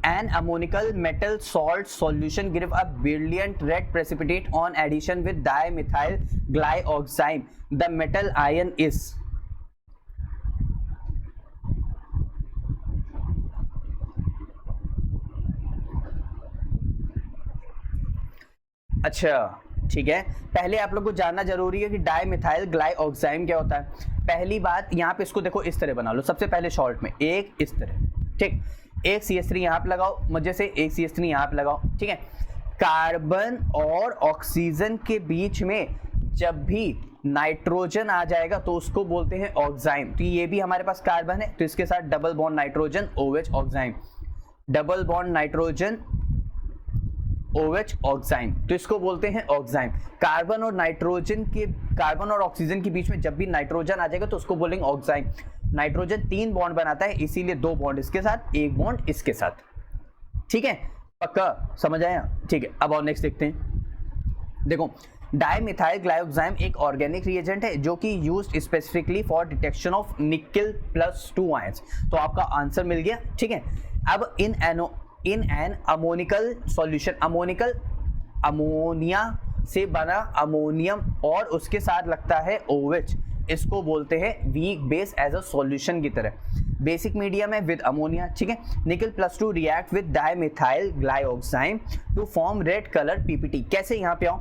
An ammonical metal salt solution give a brilliant red precipitate on addition with dimethyl glyoxime. The metal ion is. अच्छा ठीक है, पहले आप लोग को जानना जरूरी है कि डाइमिथाइल ग्लाइऑक्साइम क्या होता है। पहली बात यहाँ पे इसको देखो इस तरह बना लो, सबसे पहले शॉर्ट में एक इस तरह, ठीक, एक CH3 यहाँ पे लगाओ मजे से, एक CH3 यहाँ पे लगाओ, ठीक है। कार्बन और ऑक्सीजन के बीच में जब भी नाइट्रोजन आ जाएगा तो उसको बोलते हैं ऑक्साइम। तो ये भी हमारे पास कार्बन है तो इसके साथ double bond nitrogen OH oxime, double bond nitrogen OH oxime, तो इसको बोलते हैं ऑक्साइम। कार्बन और नाइट्रोजन के, कार्बन और ऑक्सीजन के बीच में जब भी नाइट्रोजन आ जाएगा तो उसको बोलेंगे ऑक्साइम। नाइट्रोजन 3 बॉन्ड बनाता है इसीलिए 2 बॉन्ड इसके साथ, 1 बॉन्ड इसके साथ, ठीक है, पक्का समझ आया, ठीक है। अब और नेक्स्ट देखते हैं, देखो डाइमिथाइल ग्लाइऑक्साइम एक ऑर्गेनिक रिएजेंट है जो कि used specifically for detection of निकल +2 आयंस। तो आपका आंसर मिल गया, ठीक है। अब in an ammoniacal solution, ammoniacal ammonia से बना अमोनियम और उसके साथ लगता है OH, इसको बोलते हैं weak base as a solution की तरह। बेसिक मीडियम है विद अमोनिया, ठीक है। Nickel +2 react with dimethyl glyoxime to form red colour PPT। कैसे, यहाँ पे आओ,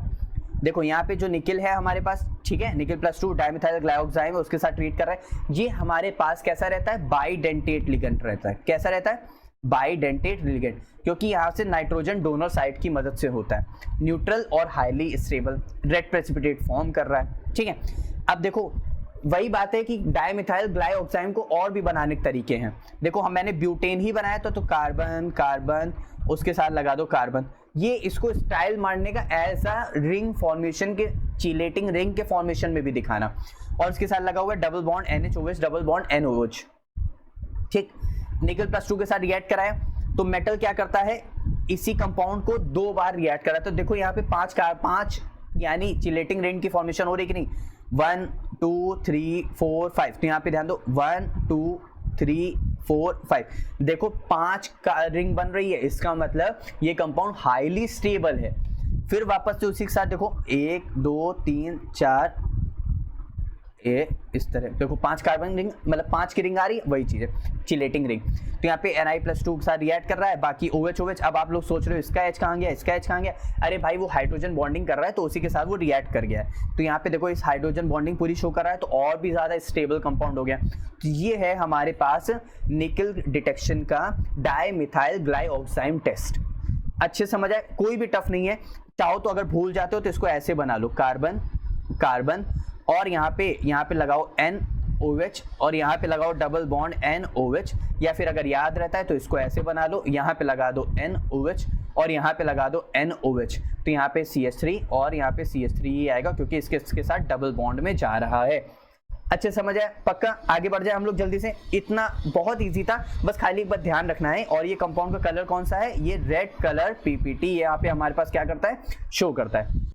देखो यहाँ पे जो निकल है हमारे पास, ठीक है, निकल +2 डाइमिथाइल ग्लाइऑक्साइम है उसके साथ ट्रीट कर रहा है। ये हमारे पास कैसा रहता है, बाइडेंटेट लिगेंड रहता है। कैसा रहता है, बाइडेंटेट लिगेंड, क्योंकि यहाँ से नाइट्रोजन डोनर साइड की मदद से होता है। न्यूट्रल और highly stable, red precipitate form कर रहा है, ठीक है। अब देखो वही बात है कि डाइमिथाइल ग्लाइऑक्साइम को और भी बनाने के तरीके हैं। देखो मैंने ब्यूटेन ही बनाया तो कार्बन कार्बन उसके साथ लगा दो कार्बन, ये इसको स्टाइल मारने का ऐसा रिंग फॉर्मेशन के, चिलेटिंग रिंग के फॉर्मेशन में भी दिखाना, और इसके साथ लगा हुआ double bond NH OH double bond NOH, ठीक। निकल +2 के साथ रिएक्ट कराया तो मेटल क्या करता है, इसी कंपाउंड को 2 बार रिएक्ट करा। तो देखो यहाँ पे 5 यानी चिलेटिंग रिंग की फॉर्मेशन हो रही कि नहीं, 1 2 3 4 5। तो यहाँ पे ध्यान दो 1 2 3 4 5, देखो 5 का रिंग बन रही है, इसका मतलब ये कंपाउंड हाईली स्टेबल है। फिर वापस से उसी के साथ देखो 1 2 3 4 इस तरह, देखो 5 कार्बन रिंग, मतलब 5 की रिंग आ रही है, वही चीज है चिलेटिंग रिंग। तो यहाँ पे Ni+2 के साथ रिएक्ट कर रहा है, बाकी OH। अब आप लोग सोच रहे हो इसका H कहाँ गया, इसका H कहाँ गया, अरे भाई वो हाइड्रोजन बॉन्डिंग कर रहा है तो उसी के साथ वो रिएक्ट कर गया है। तो यहाँ पे देखो इस हाइड्रोजन बॉन्डिंग पूरी शो कर रहा है तो और भी ज्यादा स्टेबल कंपाउंड हो गया। तो ये है हमारे पास निकल डिटेक्शन का डाइमिथाइल ग्लाइऑक्साइम टेस्ट। अच्छे समझ आए, कोई भी टफ नहीं है। चाहो तो अगर भूल जाते हो तो इसको ऐसे बना लो, कार्बन कार्बन और यहाँ पे लगाओ NOH और यहाँ पे लगाओ डबल बॉन्ड NOH, या फिर अगर याद रहता है तो इसको ऐसे बना लो, यहाँ पे लगा दो NOH और यहाँ पे लगा दो NOH। तो यहाँ पे CH3 और यहाँ पे CH3 ही आएगा क्योंकि इसके साथ डबल बॉन्ड में जा रहा है। अच्छे समझ आया, पक्का। आगे बढ़ जाए हम लोग जल्दी से, इतना बहुत इजी था, बस खाली एक बात ध्यान रखना है। और ये कंपाउंड का कलर कौन सा है, ये रेड कलर PPT यहाँ पे हमारे पास क्या करता है, शो करता है।